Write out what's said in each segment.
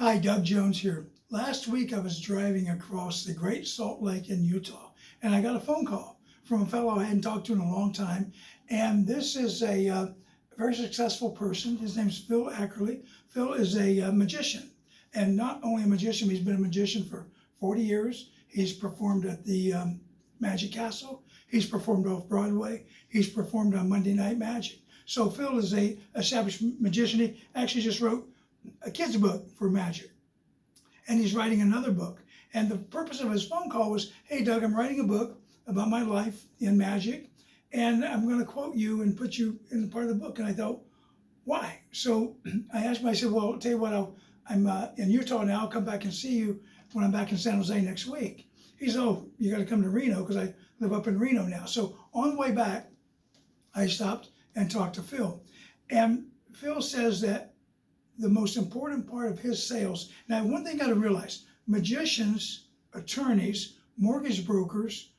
Hi, Doug Jones here. Last week I was driving across the Great Salt Lake in Utah, and I got a phone call from a fellow I hadn't talked to in a long time. And this is a very successful person. His name's Phil Ackerley. Phil is a magician, and not only a magician, he's been a magician for 40 years. He's performed at the Magic Castle. He's performed off Broadway. He's performed on Monday Night Magic. So Phil is a established magician. He actually just wrote a kid's book for magic, and he's writing another book. And the purpose of his phone call was, hey Doug, I'm writing a book about my life in magic, and I'm going to quote you and put you in part of the book. And I thought, why? So I asked him, I said, well, I'll tell you what, I'm in Utah now. I'll come back and see you when I'm back in San Jose next week. He said, oh, you got to come to Reno because I live up in Reno now. So on the way back, I stopped and talked to Phil. And Phil says that the most important part of his sales. Now, one thing you got to realize, magicians, attorneys, mortgage brokers,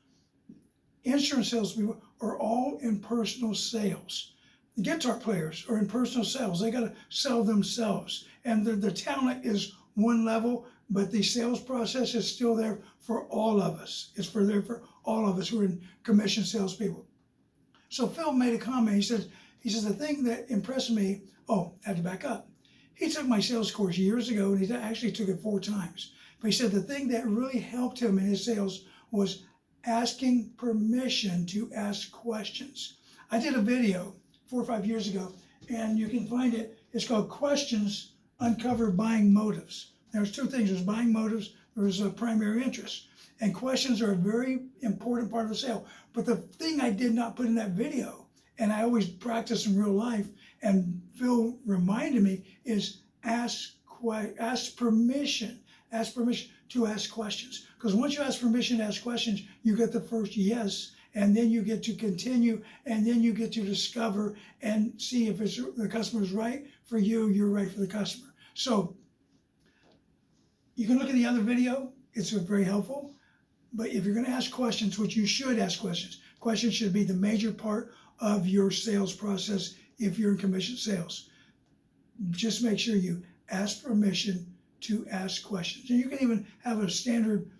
insurance salespeople are all in personal sales. The guitar players are in personal sales. They got to sell themselves. And the talent is one level, but the sales process is still there for all of us. It's there for all of us who are in commission salespeople. So Phil made a comment. He says, the thing that impressed me, I had to back up. He took my sales course years ago, and he actually took it 4 times. But he said the thing that really helped him in his sales was asking permission to ask questions. I did a video 4 or 5 years ago, and you can find it. It's called Questions Uncover Buying Motives. There's 2 things. There's buying motives. There's a primary interest. And questions are a very important part of the sale. But the thing I did not put in that video, and I always practice in real life, and Phil reminded me, is ask permission. Ask permission to ask questions. Because once you ask permission to ask questions, you get the first yes, and then you get to continue, and then you get to discover and see if the customer is right for you, you're right for the customer. So you can look at the other video. It's very helpful. But if you're going to ask questions, which you should ask questions, questions should be the major part of your sales process if you're in commission sales. Just make sure you ask permission to ask questions. And you can even have a standard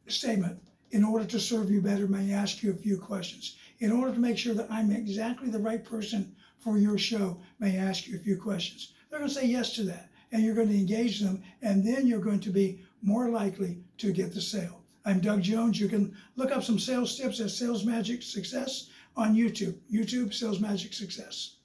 statement. In order to serve you better, may I ask you a few questions? In order to make sure that I'm exactly the right person for your show, may I ask you a few questions? They're going to say yes to that, and you're going to engage them, and then you're going to be more likely to get the sale. I'm Doug Jones. You can look up some sales tips at Sales Magic Success on YouTube. YouTube, Sales Magic Success.